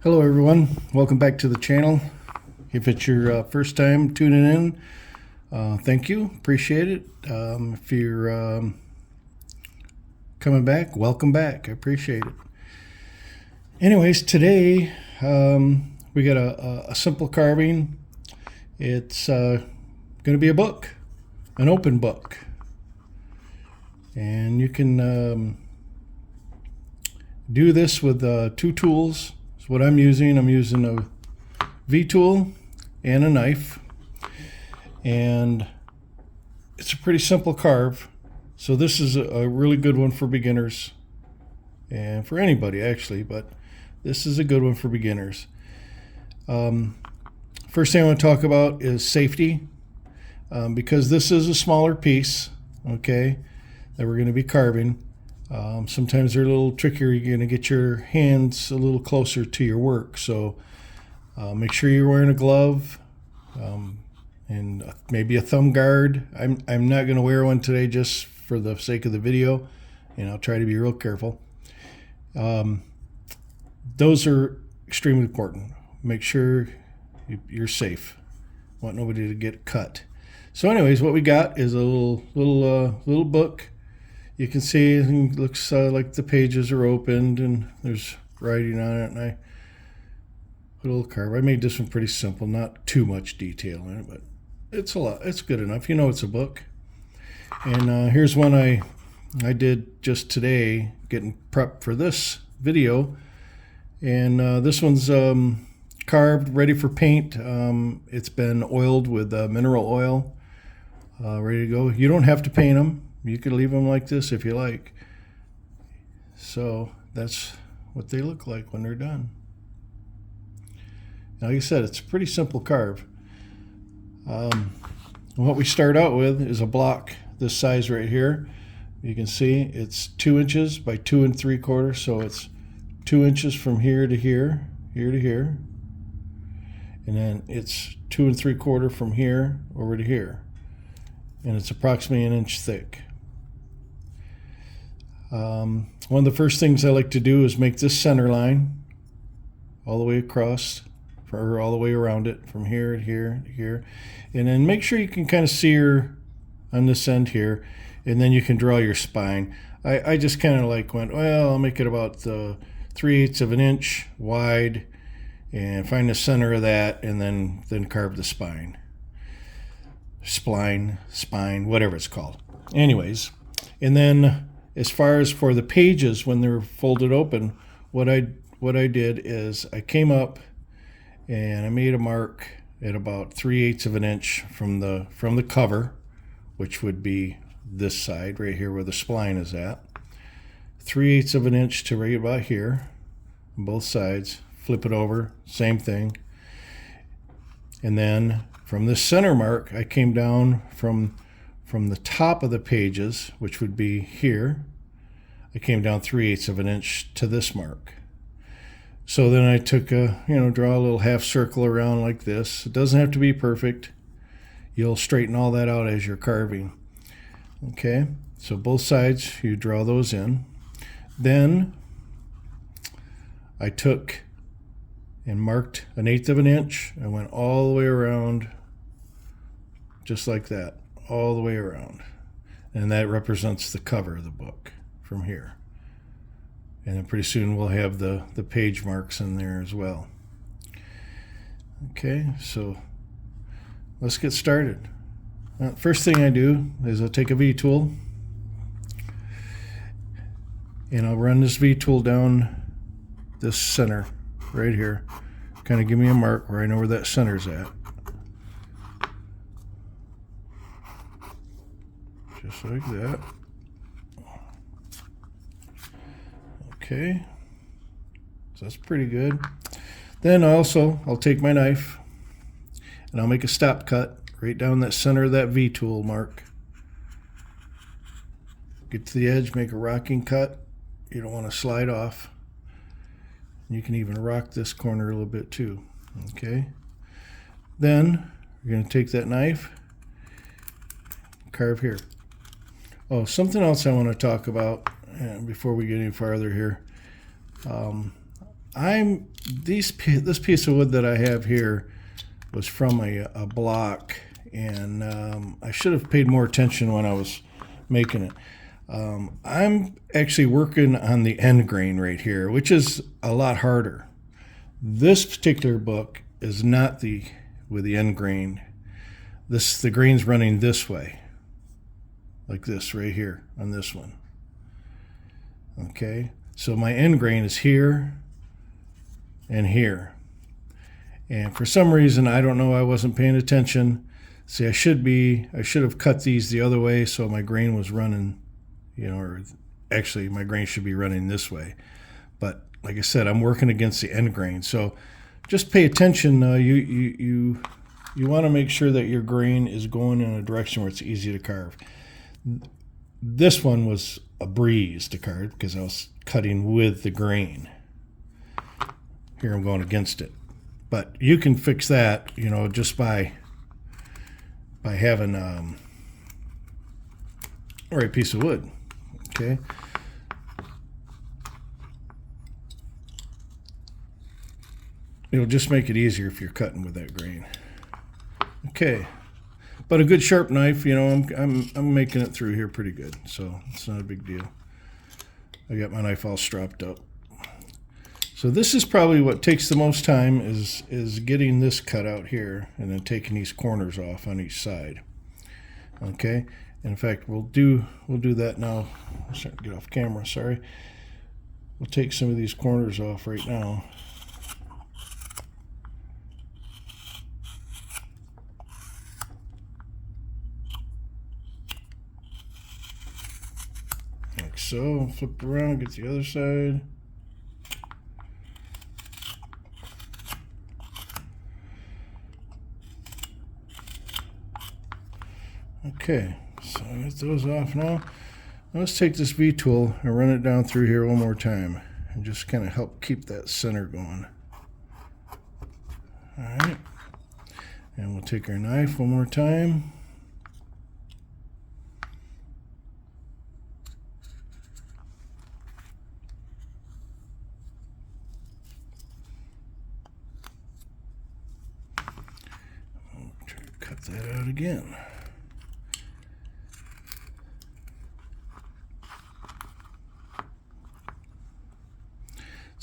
Hello everyone, welcome back to the channel. If it's your first time tuning in, thank you, appreciate it. If you're coming back, welcome back, I appreciate it. Anyways, today we got a simple carving. It's going to be a book, an open book. And you can do this with two tools. So what I'm using a V-tool and a knife, and it's a pretty simple carve. So this is a really good one for beginners and for anybody actually, but this is a good one for beginners. First thing I want to talk about is safety, because this is a smaller piece, okay, that we're going to be carving. Sometimes they're a little trickier. You're going to get your hands a little closer to your work. So make sure you're wearing a glove and maybe a thumb guard. I'm not going to wear one today just for the sake of the video, and I'll try to be real careful. Those are extremely important. Make sure you're safe. Want nobody to get cut. So anyways, what we got is a little book. You can see it looks like the pages are opened and there's writing on it, and I put a little carve. I made this one pretty simple, not too much detail in it, but it's good enough. You know it's a book. And here's one I did just today, getting prepped for this video. And this one's carved, ready for paint. It's been oiled with mineral oil, ready to go. You don't have to paint them. You could leave them like this if you like. So that's what they look like when they're done. Like I said, it's a pretty simple carve. What we start out with is a block this size right here. You can see it's 2 inches by 2 3/4, so it's 2 inches from here to here, here to here, and then it's 2 3/4 from here over to here, and it's approximately 1 inch thick. One of the first things I like to do is make this center line all the way across, or all the way around it, from here to here to here, and then make sure you can kind of see her on this end here, and then you can draw your spine. I just kind of went, well, I'll make it about 3/8 of an inch wide, and find the center of that, and then carve the spine, spine, whatever it's called. Anyways, and then as far as for the pages when they're folded open, what I did is I came up and I made a mark at about 3/8 of an inch from the cover, which would be this side right here where the spline is at. 3/8 of an inch to right about here on both sides. Flip it over, same thing. And then from this center mark, I came down from the top of the pages, which would be here. I came down 3/8 of an inch to this mark. So then I took draw a little half circle around like this. It doesn't have to be perfect. You'll straighten all that out as you're carving. Okay, so both sides, you draw those in. Then I took and marked 1/8 of an inch. I went all the way around, just like that, all the way around. And that represents the cover of the book from here. And then pretty soon we'll have the page marks in there as well. Okay, so let's get started. First thing I do is I'll take a V-tool, and I'll run this V-tool down this center right here. Kind of give me a mark where I know where that center's at. Just like that. Okay, so that's pretty good. Then I'll take my knife and I'll make a stop cut right down that center of that V-tool mark. Get to the edge, make a rocking cut. You don't want to slide off. You can even rock this corner a little bit too. Okay, then you're going to take that knife, carve here. Oh, something else I want to talk about before we get any farther here. this piece of wood that I have here was from a block, and I should have paid more attention when I was making it. I'm actually working on the end grain right here, which is a lot harder. This particular book is not with the end grain. The grain's running this way, like this right here on this one. Okay, so my end grain is here and here. And for some reason, I don't know, I wasn't paying attention. See, I should have cut these the other way so my grain was running, or actually my grain should be running this way. But like I said, I'm working against the end grain. So just pay attention. You want to make sure that your grain is going in a direction where it's easy to carve. This one was a breeze to carve because I was cutting with the grain. Here I'm going against it. But you can fix that, just by having the right piece of wood. Okay. It'll just make it easier if you're cutting with that grain. Okay. But a good sharp knife, I'm making it through here pretty good, so it's not a big deal. I got my knife all strapped up. So this is probably what takes the most time is getting this cut out here and then taking these corners off on each side. Okay. In fact, we'll do that now. I'm starting to get off camera, sorry. We'll take some of these corners off right now. Like so. Flip it around, get the other side. Okay, so I got those off now. Let's take this V-tool and run it down through here one more time and just kind of help keep that center going. All right, and we'll take our knife one more time. I'll try to cut that out again.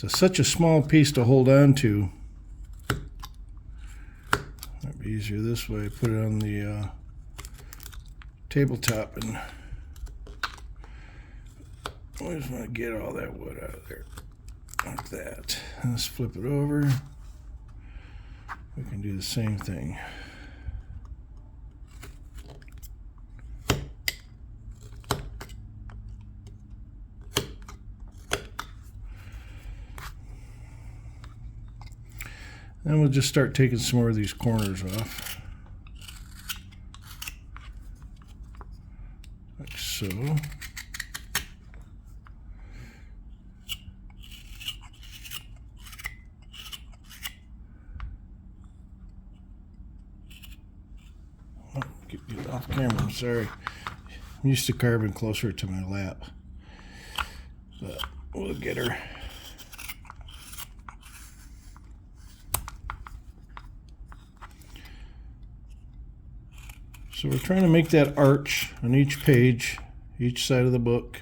It's such a small piece to hold on to. Might be easier this way. Put it on the tabletop, and I just want to get all that wood out of there, like that. Let's flip it over. We can do the same thing. Then we'll just start taking some more of these corners off. Like so. Oh, get you off camera, I'm sorry. I'm used to carving closer to my lap. But we'll get her. So we're trying to make that arch on each page, each side of the book.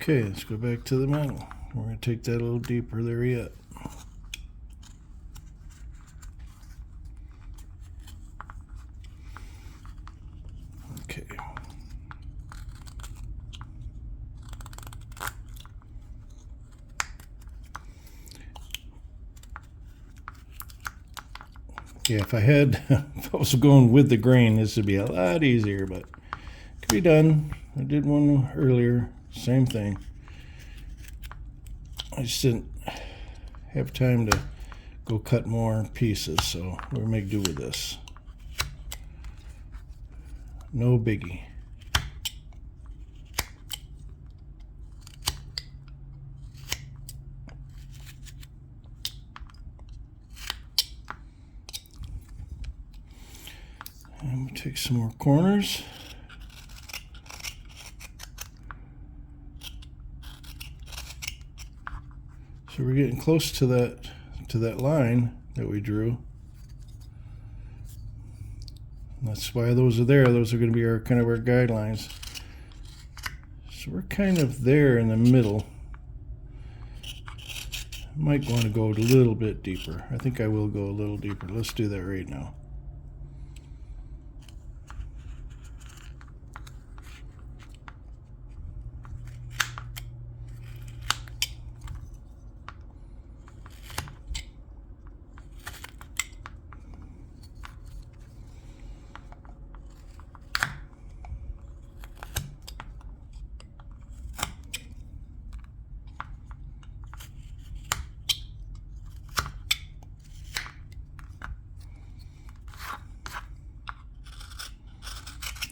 Okay, let's go back to the metal. We're going to take that a little deeper there yet. Okay. Yeah, if I was going with the grain, this would be a lot easier, but it could be done. I did one earlier. Same thing. I just didn't have time to go cut more pieces, so we'll make do with this. no biggie. And we'll take some more corners. So we're getting close to that line that we drew. And that's why those are there. Those are going to be our kind of our guidelines. So we're kind of there in the middle. Might want to go a little bit deeper. I think I will go a little deeper. Let's do that right now.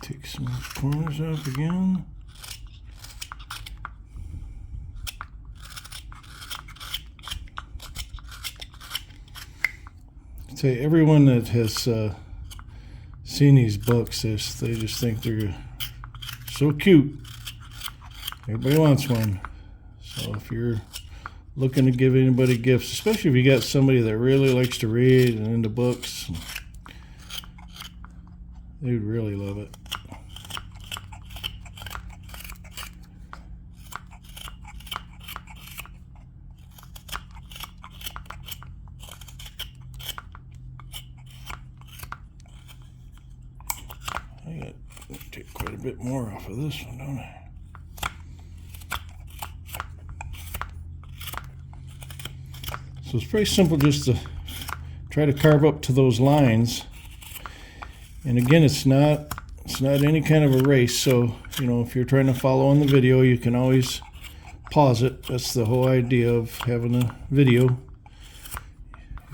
Take some corners up again. I'd say everyone that has seen these books, they just think they're so cute. Everybody wants one. So if you're looking to give anybody gifts, especially if you got somebody that really likes to read and into books, they would really love it. I got to take quite a bit more off of this one, don't I? So it's pretty simple just to try to carve up to those lines. And again, it's not any kind of a race, so you know, if you're trying to follow on the video, you can always pause it. That's the whole idea of having a video.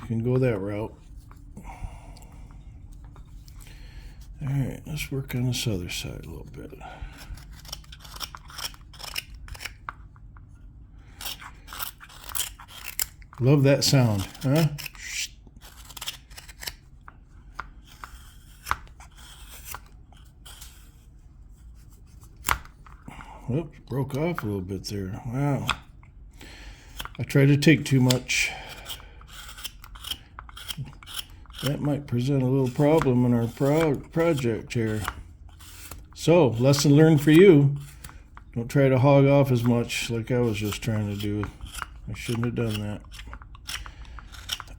You can go that route. Alright, let's work on this other side a little bit. Love that sound, huh? Oops, broke off a little bit there. Wow. I tried to take too much. That might present a little problem in our project here. So, lesson learned for you. Don't try to hog off as much like I was just trying to do. I shouldn't have done that.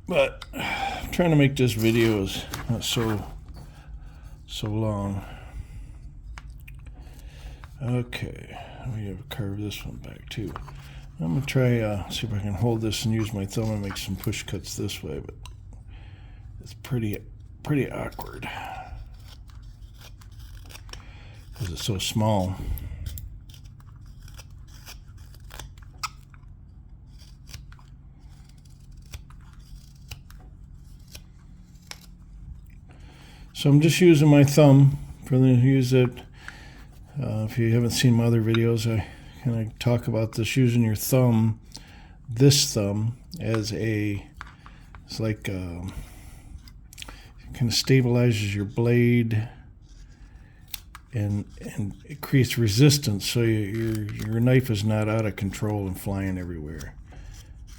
But I'm trying to make this video is not so long. Okay, we have to carve this one back too. I'm gonna try see if I can hold this and use my thumb and make some push cuts this way, but it's pretty awkward because it's so small. So I'm just using my thumb for the use it. If you haven't seen my other videos, I kind of talk about this using your thumb, this thumb, as it's like it kind of stabilizes your blade and it creates resistance, so your knife is not out of control and flying everywhere.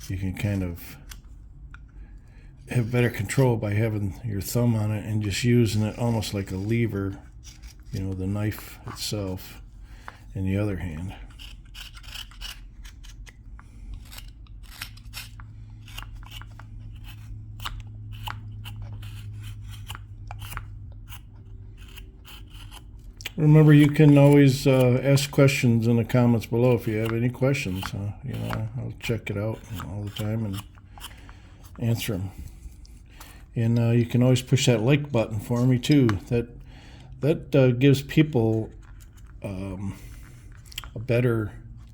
You can kind of have better control by having your thumb on it and just using it almost like a lever. You know, the knife itself in the other hand. Remember, you can always ask questions in the comments below if you have any questions. You know, I'll check it out all the time and answer them. And you can always push that like button for me too. That gives people a better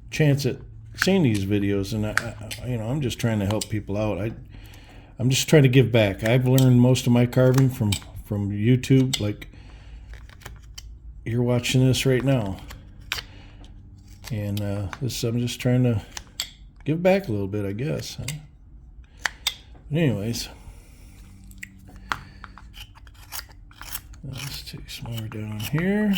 chance at seeing these videos, and I'm just trying to help people out. I'm just trying to give back. I've learned most of my carving from YouTube. Like you're watching this right now. And this, I'm just trying to give back a little bit, I guess. But anyways, let's take some more down here.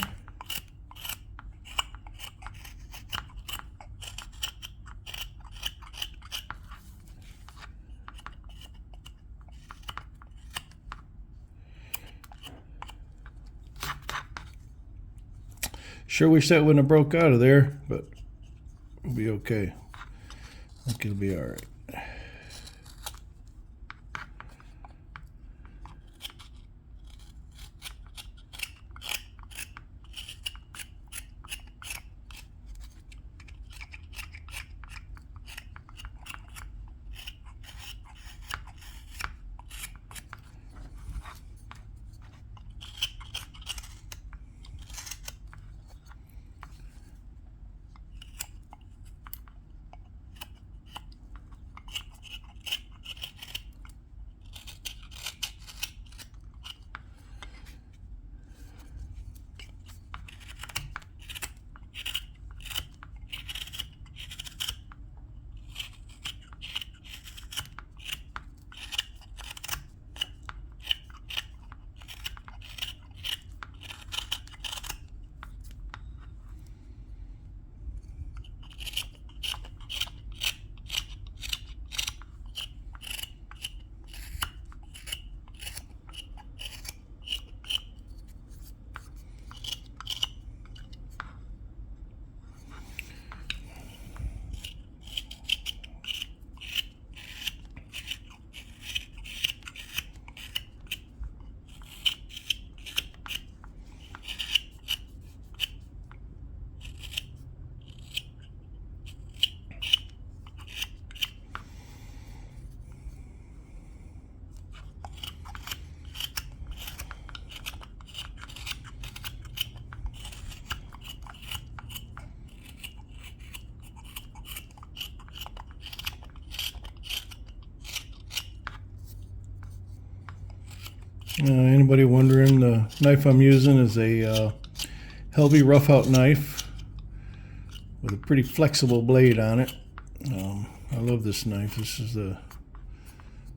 Sure wish that wouldn't have broke out of there, but it'll be okay. I think it'll be all right. Anybody wondering, the knife I'm using is a Helvey Rough Out knife with a pretty flexible blade on it. I love this knife. This is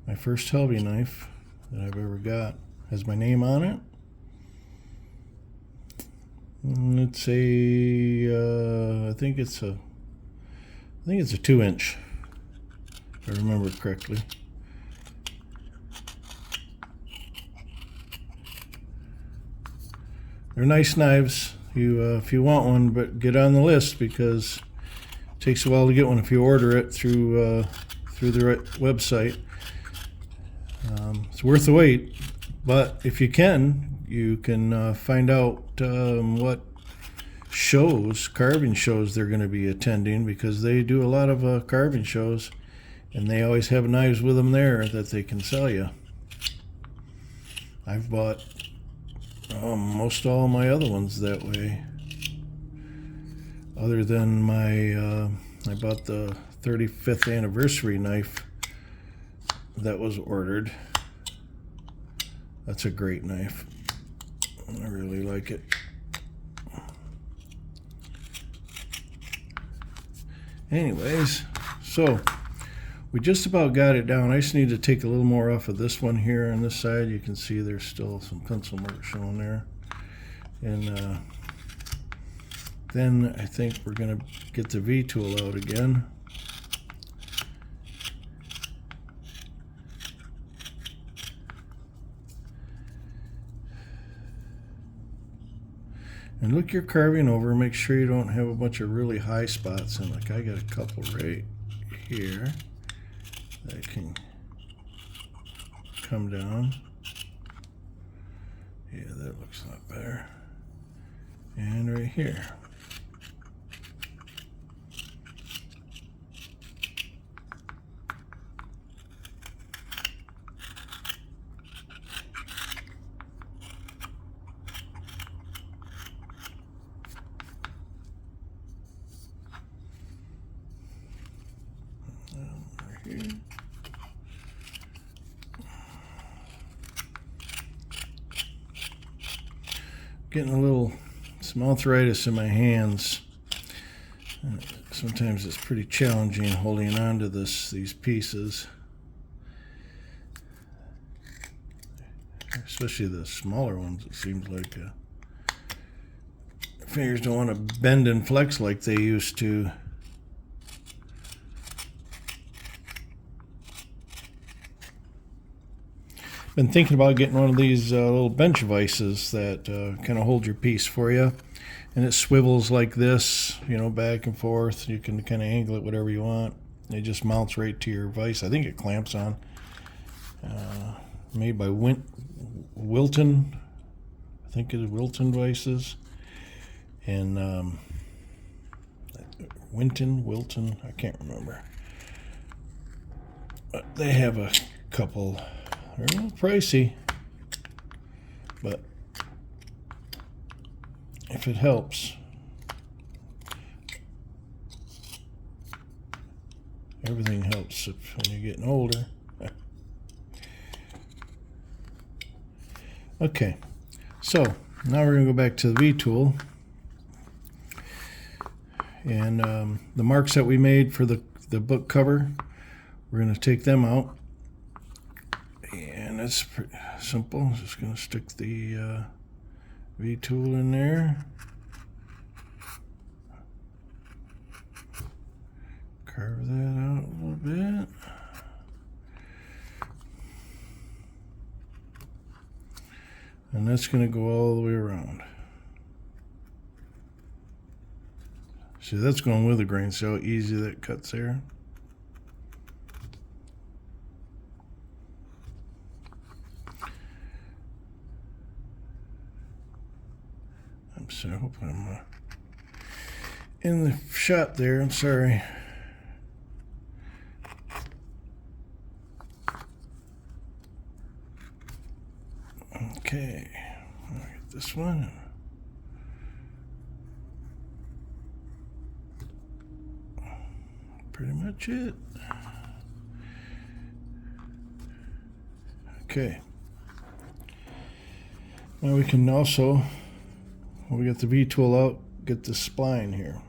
my first Helvey knife that I've ever got. Has my name on it. And it's a I think it's a 2-inch, if I remember correctly. They're nice knives. If you want one, but get on the list because it takes a while to get one if you order it through the website. It's worth the wait, but if you can find out what carving shows they're going to be attending, because they do a lot of carving shows, and they always have knives with them there that they can sell you. I've bought most all my other ones that way, other than I bought the 35th anniversary knife that was ordered. That's a great knife. I really like it. Anyways, so we just about got it down. I just need to take a little more off of this one here on this side. You can see there's still some pencil marks showing there. And then I think we're going to get the V-tool out again. And look your carving over. Make sure you don't have a bunch of really high spots. And like I got a couple right here that can come down. Yeah, that looks a lot better. And right here. Here. Getting a little some arthritis in my hands. Sometimes it's pretty challenging holding on to these pieces, especially the smaller ones. It seems like fingers don't want to bend and flex like they used to. Been thinking about getting one of these little bench vices that kind of hold your piece for you, and it swivels like this, you know, back and forth. You can kind of angle it whatever you want. It just mounts right to your vise. I think it clamps on. Made by Wilton. I think it is Wilton vices. And Wilton, I can't remember. But they have a couple. They're a little pricey, but if it helps, everything helps when you're getting older. Okay, so now we're going to go back to the V-tool, and the marks that we made for the book cover, we're going to take them out. And it's pretty simple. I'm just going to stick the V-tool in there. Carve that out a little bit. And that's going to go all the way around. See, that's going with the grain. See how easy that cuts there? So I hope I'm in the shot there. I'm sorry. Okay, I'll get this one. Pretty much it. Okay. Now we can also, when we get the V-tool out, get the spline here.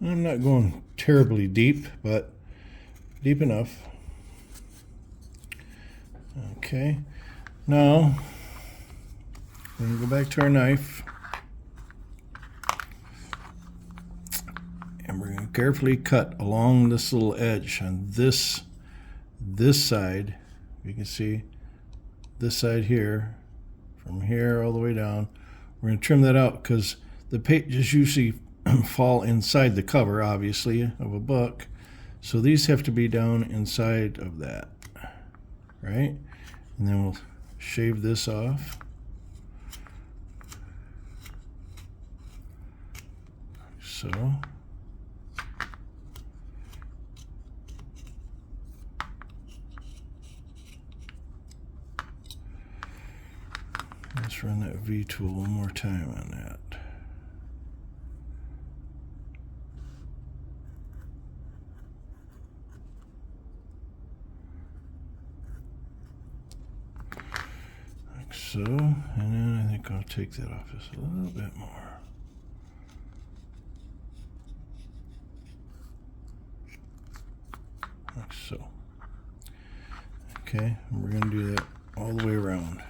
And I'm not going terribly deep, but deep enough. Okay, now we're going to go back to our knife, and we're going to carefully cut along this little edge on this side. You can see this side here, from here all the way down. We're going to trim that out because the pages usually fall inside the cover, obviously, of a book. So these have to be down inside of that, right? And then we'll shave this off. So. Let's run that V-tool one more time on that. So, and then I think I'll take that off just a little bit more. Like so. Okay, and we're going to do that all the way around.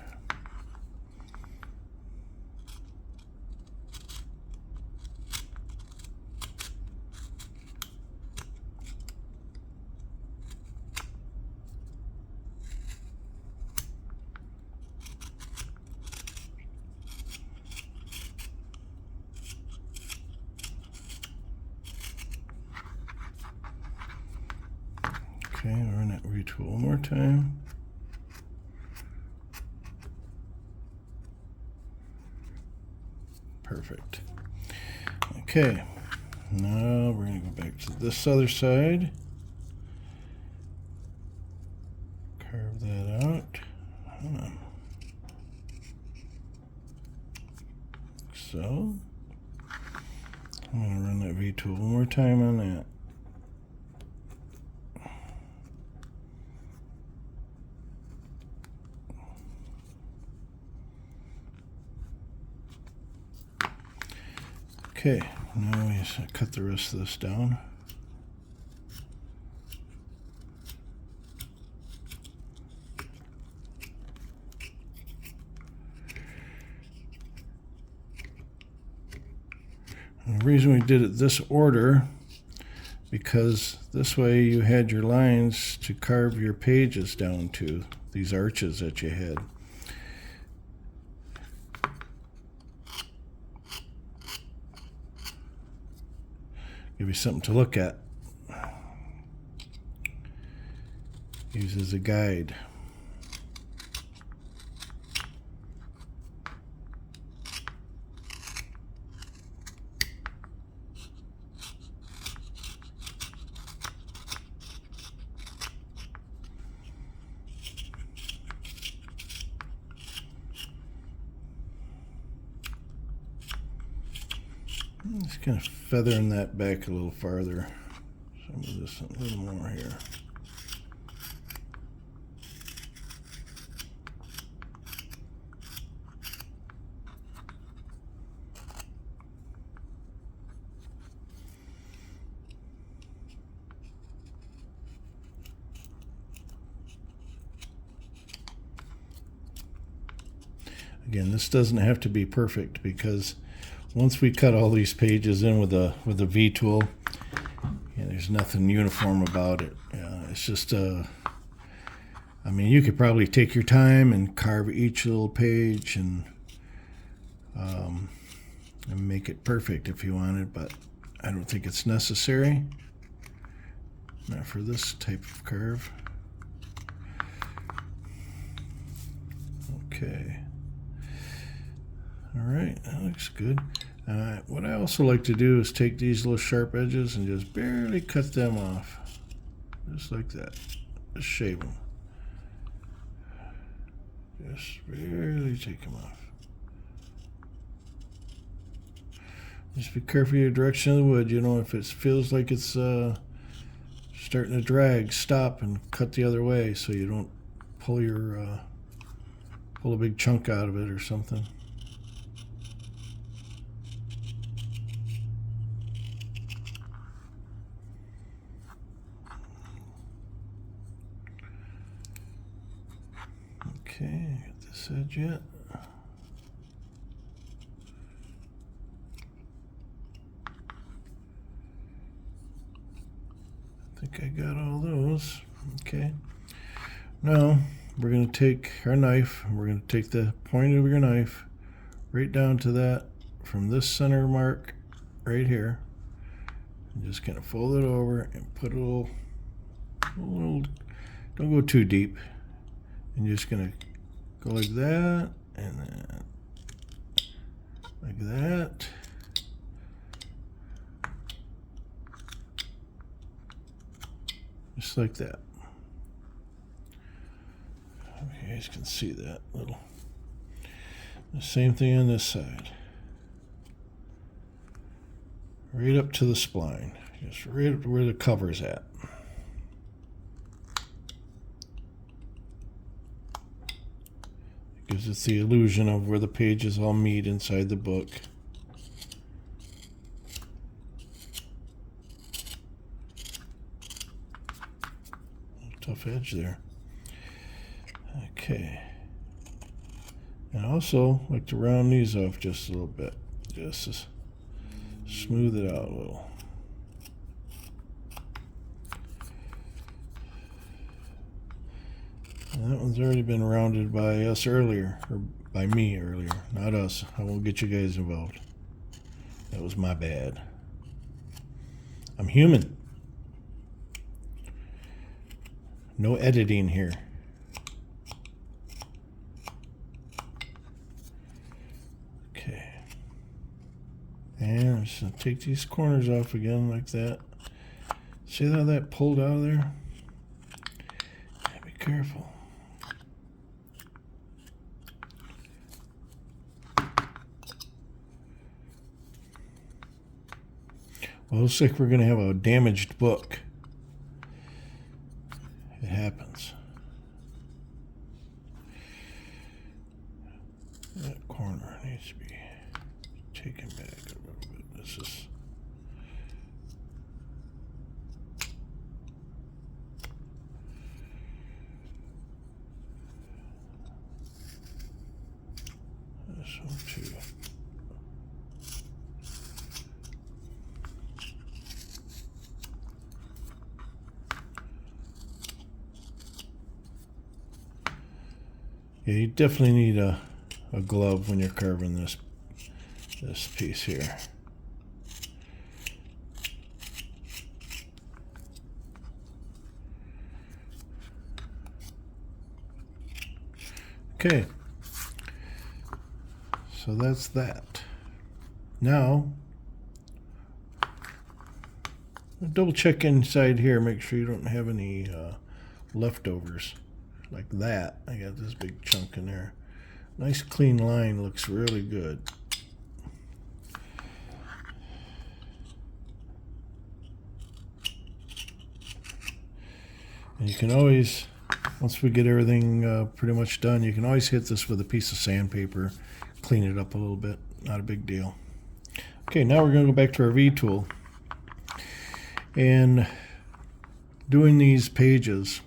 Okay, I'll run that V-tool one more time. Perfect. Okay, now we're going to go back to this other side. V-tool one more time on that. Okay, now we just cut the rest of this down. And the reason we did it this order, because this way you had your lines to carve your pages down to, these arches that you had. Give you something to look at. Use as a guide. Just kind of feathering that back a little farther. Some of this a little more here. Again, this doesn't have to be perfect, because once we cut all these pages in with a V-tool, there's nothing uniform about it. It's just I mean, you could probably take your time and carve each little page and make it perfect if you wanted, but I don't think it's necessary. Not for this type of curve. Okay. All right, that looks good. What I also like to do is take these little sharp edges and just barely cut them off. Just like that. Just shave them. Just barely take them off. Just be careful of your direction of the wood. You know, if it feels like it's starting to drag, stop and cut the other way so you don't pull a big chunk out of it or something. Okay, get this edge yet. I think I got all those. Okay. Now we're going to take our knife, and we're going to take the point of your knife right down to that, from this center mark right here, and just kind of fold it over and put a little, don't go too deep. And you're just going to go like that, and then like that. Just like that. You guys can see that little. The same thing on this side. Right up to the spline. Just right up where the cover's at. Gives us the illusion of where the pages all meet inside the book. Tough edge there. Okay. And also like to round these off just a little bit. Just to smooth it out a little. And that one's already been rounded by us earlier, or by me earlier, not us. I won't get you guys involved. That was my bad. I'm human. No editing here. Okay. And I'm just going to take these corners off again like that. See how that pulled out of there? Be careful. Well, it looks like we're going to have a damaged book. It happens. That corner needs to be taken back a little bit. This is... this one too. Yeah, you definitely need a glove when you're carving this piece here. Okay, so that's that. Now, double check inside here, make sure you don't have any leftovers like that. I got this big chunk in there. Nice clean line, looks really good. And you can always, once we get everything pretty much done, you can always hit this with a piece of sandpaper, clean it up a little bit, not a big deal. Okay, now we're going to go back to our V-tool. And doing these pages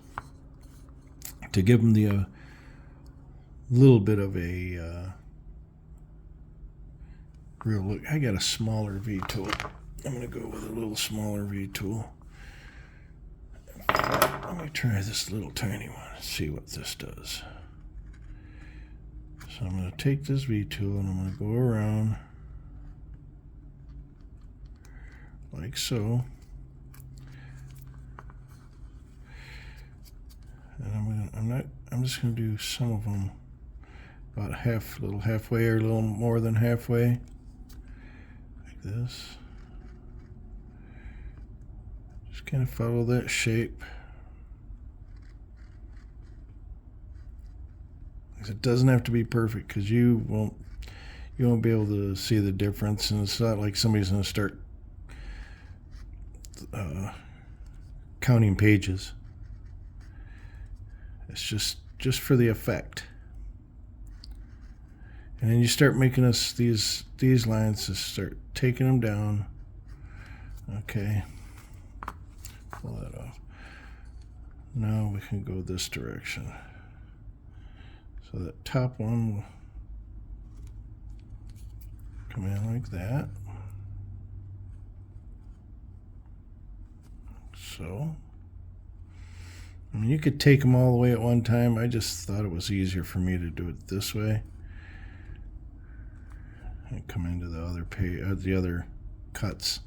to give them the little bit of a real look. I got a smaller V-tool. I'm going to go with a little smaller V-tool. Let me try this little tiny one and see what this does. So I'm going to take this V-tool and I'm going to go around like so. And I'm just going to do some of them about half, a little halfway or a little more than halfway, like this. Just kind of follow that shape. It doesn't have to be perfect because you won't be able to see the difference, and it's not like somebody's going to start counting pages. It's just for the effect. And then you start making us these lines, just start taking them down. Okay, pull that off. Now we can go this direction. So that top one will come in like that. So, I mean, you could take them all the way at one time. I just thought it was easier for me to do it this way. And come into the other the other cuts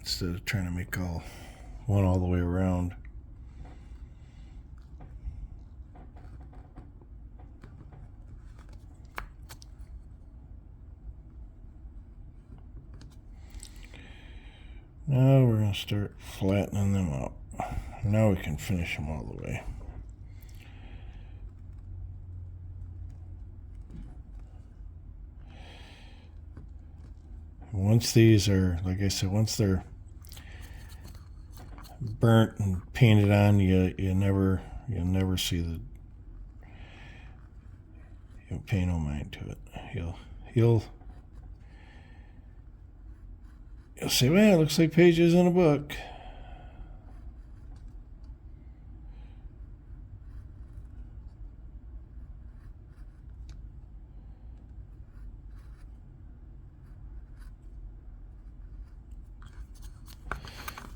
instead of trying to make one all the way around. Now we're going to start flattening them up. Now we can finish them all the way. Once these are, like I said, once they're burnt and painted on, you'll never see the, you'll pay no mind to it. You'll say, well, it looks like pages in a book.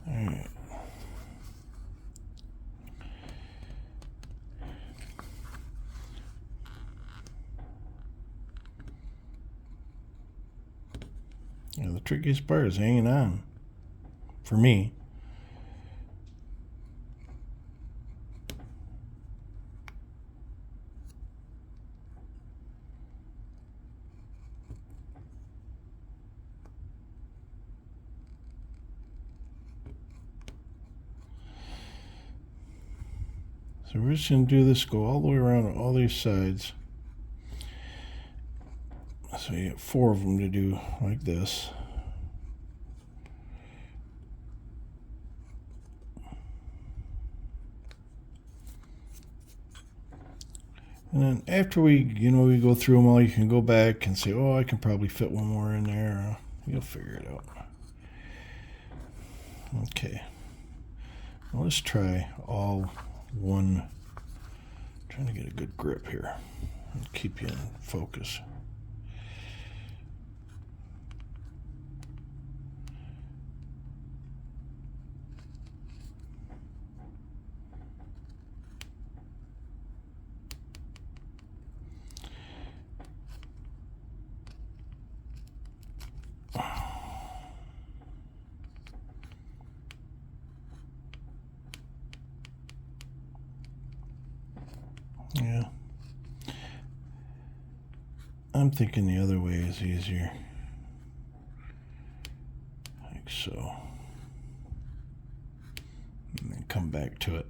All right. Yeah, the trickiest part is hanging on, for me. So we're just going to do this, go all the way around all these sides. So you get 4 of them to do like this. And then after we go through them all, you can go back and say, oh, I can probably fit one more in there. You'll figure it out. Okay. Well, let's try all one. Trying to get a good grip here and keep you in focus. Yeah. I'm thinking the other way is easier. Like so. And then come back to it.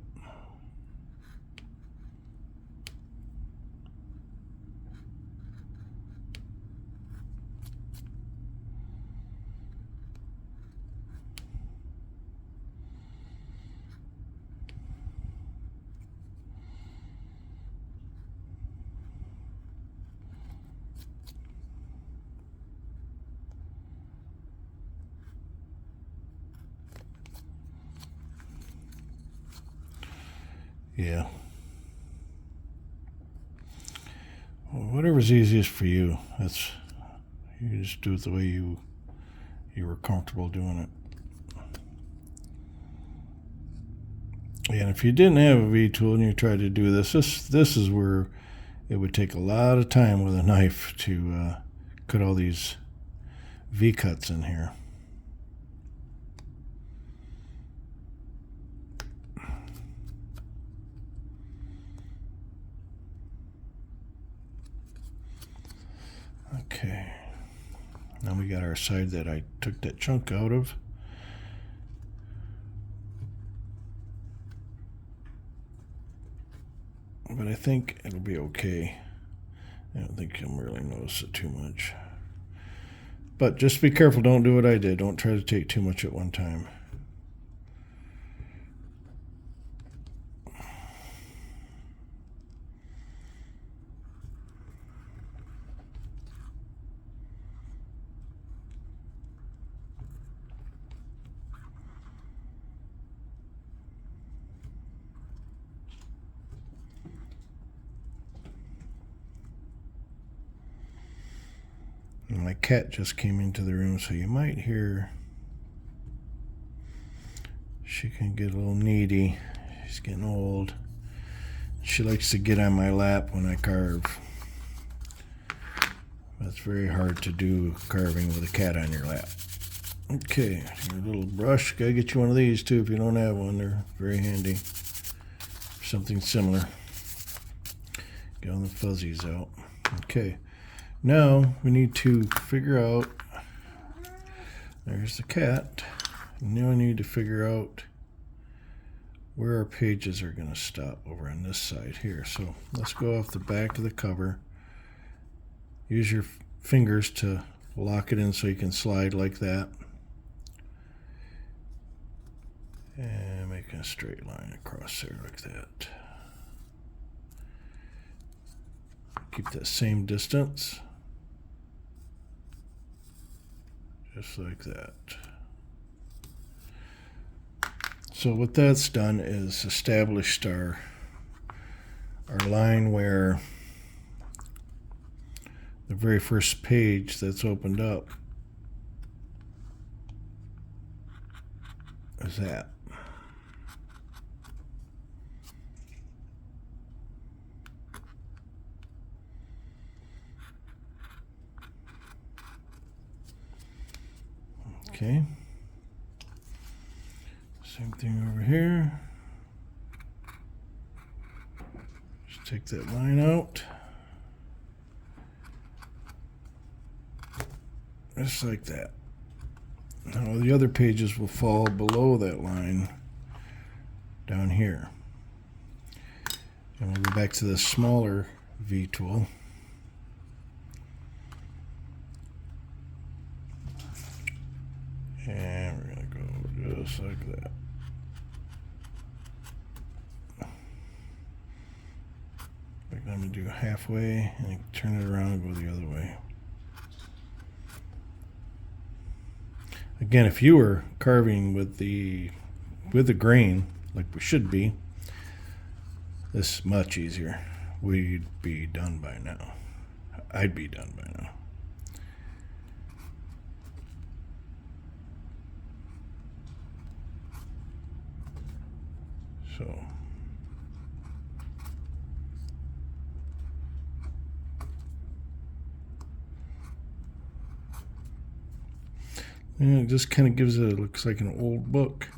Yeah. Well, whatever's easiest for you. You just do it the way you were comfortable doing it. And if you didn't have a V-tool and you tried to do this is where it would take a lot of time with a knife to cut all these V-cuts in here. Okay, now we got our side that I took that chunk out of. But I think it'll be okay. I don't think you'll really notice it too much. But just be careful, don't do what I did. Don't try to take too much at one time. My cat just came into the room, so you might hear she can get a little needy. She's getting old. She likes to get on my lap when I carve. That's very hard to do, carving with a cat on your lap. Okay, your little brush. Gotta get you one of these too if you don't have one. They're very handy. Something similar. Get all the fuzzies out. Okay. Now we need to figure out, there's the cat. Now we need to figure out where our pages are going to stop over on this side here. So let's go off the back of the cover. Use your fingers to lock it in so you can slide like that. And make a straight line across there like that. Keep that same distance. Just like that. So what that's done is established our line where the very first page that's opened up is that. Okay. Same thing over here. Just take that line out. Just like that. Now the other pages will fall below that line down here. And we'll go back to the smaller V-tool. And we're going to go just like that. Like I'm going to do halfway and turn it around and go the other way. Again, if you were carving with the grain, like we should be, this is much easier. We'd be done by now. I'd be done by now. So yeah, it just kind of gives it, looks like an old book.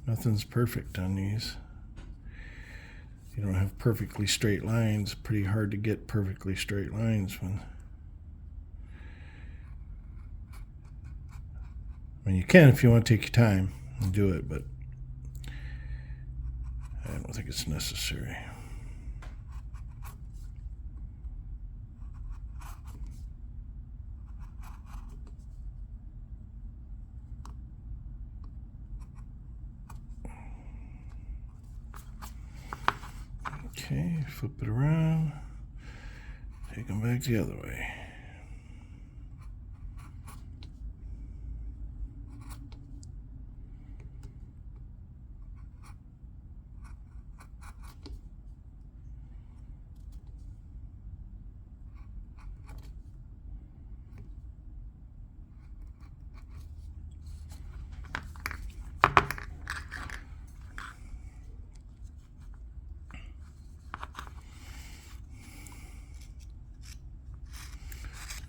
Nothing's perfect on these. You don't have perfectly straight lines. Pretty hard to get perfectly straight lines when I mean, you can if you want to take your time and do it, but I don't think it's necessary. Okay, flip it around, take them back the other way.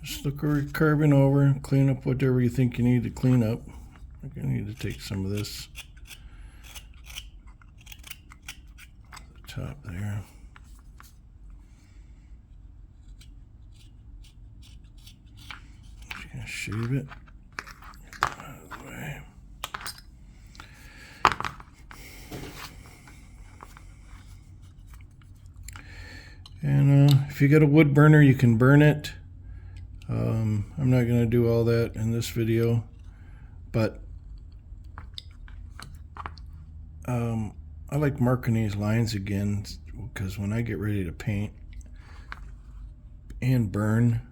Just look over carving over, clean up whatever you think you need to clean up. I think I need to take some of this the top there. Just gonna shave it out of the way. And if you got a wood burner, you can burn it. I'm not going to do all that in this video, but I like marking these lines again because when I get ready to paint and burn,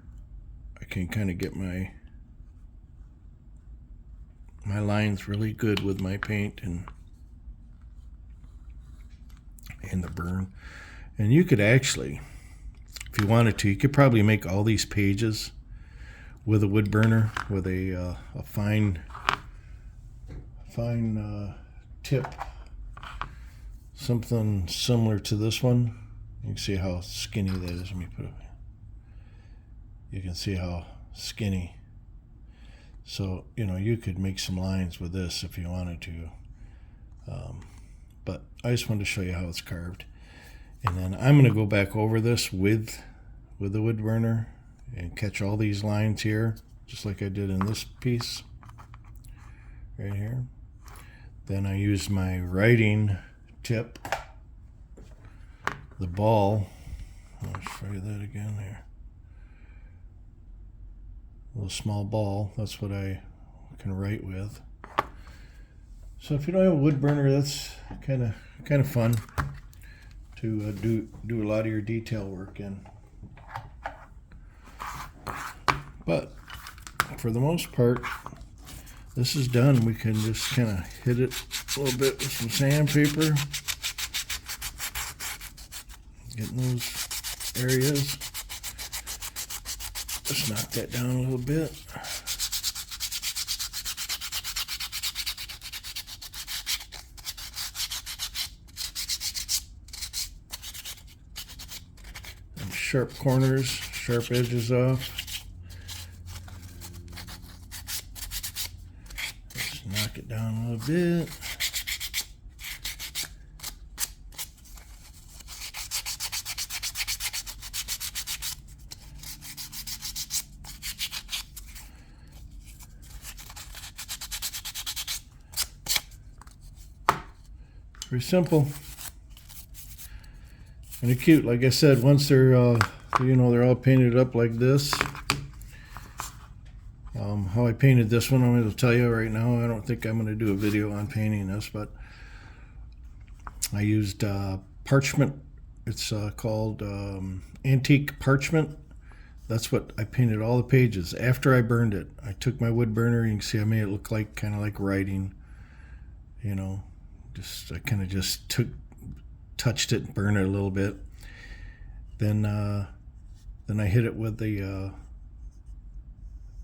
I can kind of get my lines really good with my paint and the burn. And you could actually, if you wanted to, you could probably make all these pages with a wood burner with a fine tip, something similar to this one. You can see how skinny that is. Let me put it. You can see how skinny. So you could make some lines with this if you wanted to. But I just wanted to show you how it's carved. And then I'm going to go back over this with the wood burner and catch all these lines here, just like I did in this piece right here. Then I use my writing tip, the ball. I'll show you that again there. A little small ball, that's what I can write with. So if you don't have a wood burner, that's kind of fun to do a lot of your detail work in. But for the most part, this is done. We can just kind of hit it a little bit with some sandpaper, getting those areas. Just knock that down a little bit. And sharp corners, sharp edges off. Knock it down a little bit. Pretty simple and cute. Like I said, once they're they're all painted up like this. How I painted this one, I'm going to tell you right now. I don't think I'm going to do a video on painting this, but I used parchment It's called Antique Parchment. That's what I painted all the pages after I burned it. I took my wood burner. You can see I made it look like kind of like writing. You know, I kind of just touched it and burned it a little bit. Then I hit it with the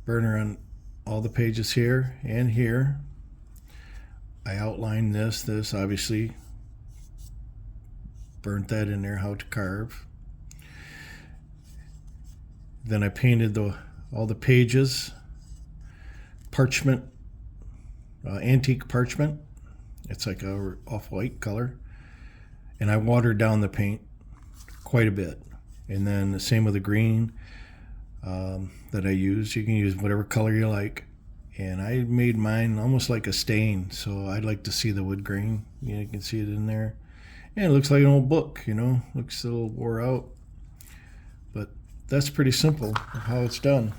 burner on all the pages here and here. I outlined this obviously. Burnt that in there, how to carve. Then I painted all the pages, parchment, antique parchment. It's like a off-white color. And I watered down the paint quite a bit. And then the same with the green that I used. You can use whatever color you like. And I made mine almost like a stain. So I'd like to see the wood grain. You can see it in there. And it looks like an old book, looks a little wore out. But that's pretty simple how it's done.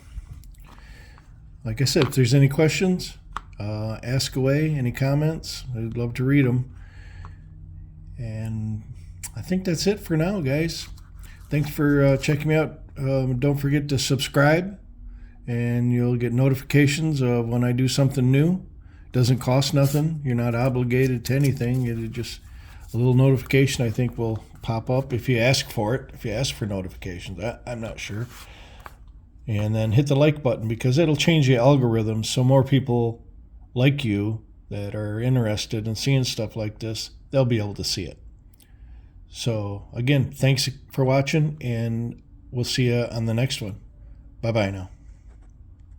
Like I said, if there's any questions, ask away. Any comments, I'd love to read them. And I think that's it for now, guys. Thanks for checking me out. Don't forget to subscribe, and you'll get notifications of when I do something new. Doesn't cost nothing. You're not obligated to anything. It just a little notification, I think, will pop up if you ask for it. If you ask for notifications, I'm not sure. And then hit the like button, because it'll change the algorithm so more people like you that are interested in seeing stuff like this, they'll be able to see it. So again, thanks for watching, and we'll see you on the next one. Bye-bye now.